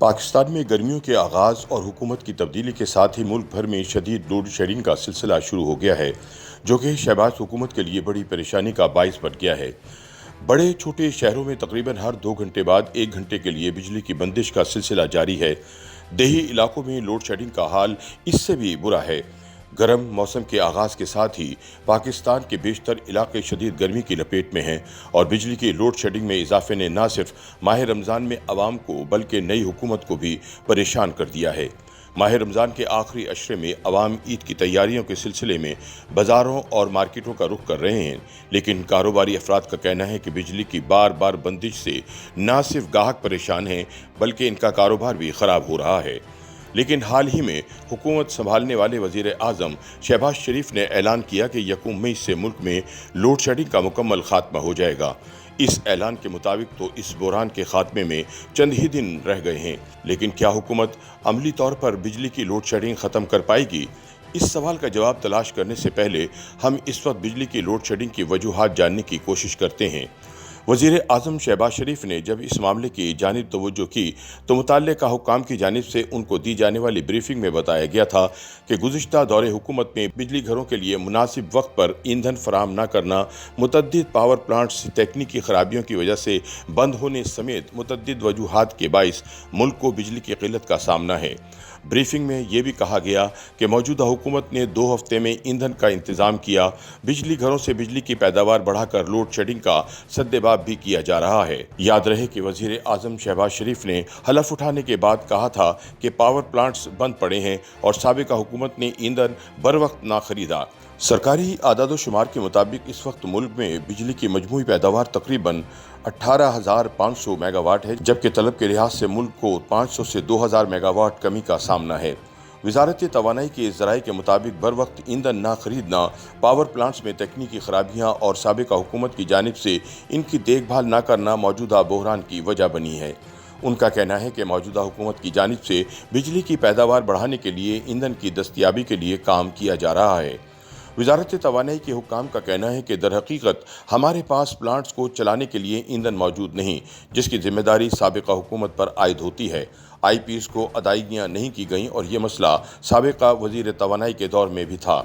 پاکستان میں گرمیوں کے آغاز اور حکومت کی تبدیلی کے ساتھ ہی ملک بھر میں شدید لوڈ شیڈنگ کا سلسلہ شروع ہو گیا ہے، جو کہ شہباز حکومت کے لیے بڑی پریشانی کا باعث بن گیا ہے۔ بڑے چھوٹے شہروں میں تقریباً ہر 2 گھنٹے بعد 1 گھنٹے کے لیے بجلی کی بندش کا سلسلہ جاری ہے۔ دیہی علاقوں میں لوڈ شیڈنگ کا حال اس سے بھی برا ہے۔ گرم موسم کے آغاز کے ساتھ ہی پاکستان کے بیشتر علاقے شدید گرمی کی لپیٹ میں ہیں اور بجلی کی لوڈ شیڈنگ میں اضافے نے نہ صرف ماہ رمضان میں عوام کو بلکہ نئی حکومت کو بھی پریشان کر دیا ہے۔ ماہ رمضان کے آخری عشرے میں عوام عید کی تیاریوں کے سلسلے میں بازاروں اور مارکیٹوں کا رخ کر رہے ہیں، لیکن کاروباری افراد کا کہنا ہے کہ بجلی کی بار بار بندش سے نہ صرف گاہک پریشان ہیں بلکہ ان کا کاروبار بھی خراب ہو رہا ہے۔ لیکن حال ہی میں حکومت سنبھالنے والے وزیر اعظم شہباز شریف نے اعلان کیا کہ 1 مئی سے ملک میں لوڈ شیڈنگ کا مکمل خاتمہ ہو جائے گا۔ اس اعلان کے مطابق تو اس بحران کے خاتمے میں چند ہی دن رہ گئے ہیں، لیکن کیا حکومت عملی طور پر بجلی کی لوڈ شیڈنگ ختم کر پائے گی؟ اس سوال کا جواب تلاش کرنے سے پہلے ہم اس وقت بجلی کی لوڈ شیڈنگ کی وجوہات جاننے کی کوشش کرتے ہیں۔ وزیر اعظم شہباز شریف نے جب اس معاملے کی جانب توجہ کی تو متعلقہ حکام کی جانب سے ان کو دی جانے والی بریفنگ میں بتایا گیا تھا کہ گزشتہ دور حکومت میں بجلی گھروں کے لیے مناسب وقت پر ایندھن فراہم نہ کرنا، متعدد پاور پلانٹس تکنیکی خرابیوں کی وجہ سے بند ہونے سمیت متعدد وجوہات کے باعث ملک کو بجلی کی قلت کا سامنا ہے۔ بریفنگ میں یہ بھی کہا گیا کہ موجودہ حکومت نے 2 ہفتے میں ایندھن کا انتظام کیا، بجلی گھروں سے بجلی کی پیداوار بڑھا کر لوڈ شیڈنگ کا سدباب بھی کیا جا رہا ہے۔ یاد رہے کہ وزیر اعظم شہباز شریف نے حلف اٹھانے کے بعد کہا تھا کہ پاور پلانٹس بند پڑے ہیں اور سابقہ حکومت نے ایندھن بروقت نہ خریدا۔ سرکاری اعداد و شمار کے مطابق اس وقت ملک میں بجلی کی مجموعی پیداوار تقریباً 18,500 میگا واٹ ہے، جبکہ طلب کے لحاظ سے ملک کو 500 سے 2,000 میگا واٹ کمی کا سامنا ہے۔ وزارت توانائی کے ذرائع کے مطابق بروقت ایندھن نہ خریدنا، پاور پلانٹس میں تکنیکی خرابیاں اور سابقہ حکومت کی جانب سے ان کی دیکھ بھال نہ کرنا موجودہ بحران کی وجہ بنی ہے۔ ان کا کہنا ہے کہ موجودہ حکومت کی جانب سے بجلی کی پیداوار بڑھانے کے لیے ایندھن کی دستیابی کے لیے کام کیا جا رہا ہے۔ وزارت توانائی کے حکام کا کہنا ہے کہ در حقیقت ہمارے پاس پلانٹس کو چلانے کے لیے ایندھن موجود نہیں، جس کی ذمہ داری سابقہ حکومت پر عائد ہوتی ہے۔ آئی پی ایس کو ادائیگیاں نہیں کی گئیں اور یہ مسئلہ سابقہ وزیر توانائی کے دور میں بھی تھا۔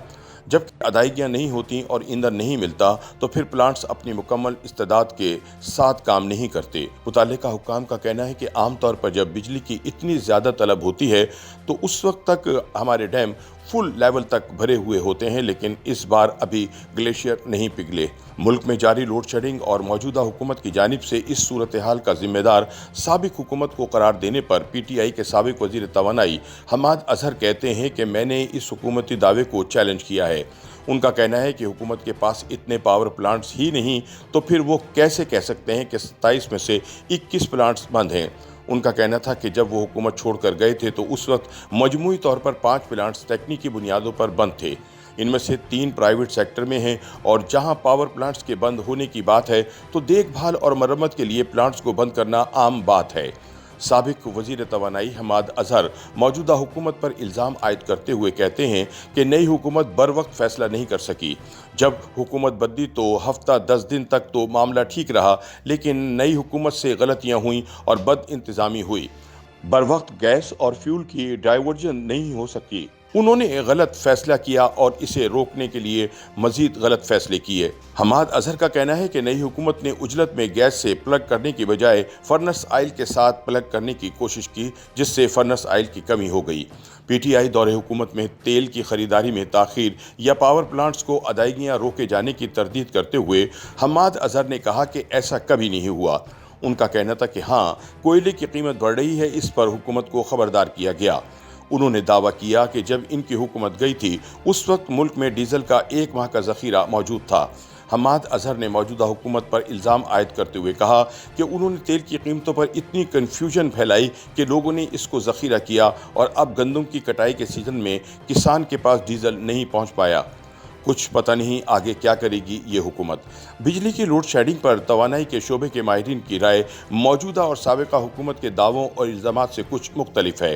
جب ادائیگیاں نہیں ہوتیں اور ایندھن نہیں ملتا تو پھر پلانٹس اپنی مکمل استعداد کے ساتھ کام نہیں کرتے۔ متعلقہ حکام کا کہنا ہے کہ عام طور پر جب بجلی کی اتنی زیادہ طلب ہوتی ہے تو اس وقت تک ہمارے ڈیم فل لیول تک بھرے ہوئے ہوتے ہیں، لیکن اس بار ابھی گلیشیئر نہیں پگھلے۔ ملک میں جاری لوڈ شیڈنگ اور موجودہ حکومت کی جانب سے اس صورتحال کا ذمہ دار سابق حکومت کو قرار دینے پر پی ٹی آئی کے سابق وزیر توانائی حماد اظہر کہتے ہیں کہ میں نے اس حکومتی دعوے کو چیلنج کیا ہے۔ ان کا کہنا ہے کہ حکومت کے پاس اتنے پاور پلانٹس ہی نہیں تو پھر وہ کیسے کہہ سکتے ہیں کہ 27 میں سے 21 پلانٹس بند ہیں۔ ان کا کہنا تھا کہ جب وہ حکومت چھوڑ کر گئے تھے تو اس وقت مجموعی طور پر 5 پلانٹس تکنیکی بنیادوں پر بند تھے۔ ان میں سے 3 پرائیویٹ سیکٹر میں ہیں اور جہاں پاور پلانٹس کے بند ہونے کی بات ہے تو دیکھ بھال اور مرمت کے لیے پلانٹس کو بند کرنا عام بات ہے۔ سابق وزیر توانائی حماد اظہر موجودہ حکومت پر الزام عائد کرتے ہوئے کہتے ہیں کہ نئی حکومت بروقت فیصلہ نہیں کر سکی۔ جب حکومت بدلی تو ہفتہ 10 دن تک تو معاملہ ٹھیک رہا، لیکن نئی حکومت سے غلطیاں ہوئیں اور بد انتظامی ہوئی۔ بروقت گیس اور فیول کی ڈائیورژن نہیں ہو سکی۔ انہوں نے غلط فیصلہ کیا اور اسے روکنے کے لیے مزید غلط فیصلے کیے۔ حماد اظہر کا کہنا ہے کہ نئی حکومت نے عجلت میں گیس سے پلگ کرنے کی بجائے فرنس آئل کے ساتھ پلگ کرنے کی کوشش کی، جس سے فرنس آئل کی کمی ہو گئی۔ پی ٹی آئی دور حکومت میں تیل کی خریداری میں تاخیر یا پاور پلانٹس کو ادائیگیاں روکے جانے کی تردید کرتے ہوئے حماد اظہر نے کہا کہ ایسا کبھی نہیں ہوا۔ ان کا کہنا تھا کہ ہاں، کوئلے کی قیمت بڑھ رہی ہے، اس پر حکومت کو خبردار کیا گیا۔ انہوں نے دعویٰ کیا کہ جب ان کی حکومت گئی تھی اس وقت ملک میں ڈیزل کا 1 ماہ کا ذخیرہ موجود تھا۔ حماد اظہر نے موجودہ حکومت پر الزام عائد کرتے ہوئے کہا کہ انہوں نے تیل کی قیمتوں پر اتنی کنفیوژن پھیلائی کہ لوگوں نے اس کو ذخیرہ کیا اور اب گندم کی کٹائی کے سیزن میں کسان کے پاس ڈیزل نہیں پہنچ پایا۔ کچھ پتہ نہیں آگے کیا کرے گی یہ حکومت۔ بجلی کی لوڈ شیڈنگ پر توانائی کے شعبے کے ماہرین کی رائے موجودہ اور سابقہ حکومت کے دعووں اور الزامات سے کچھ مختلف ہے۔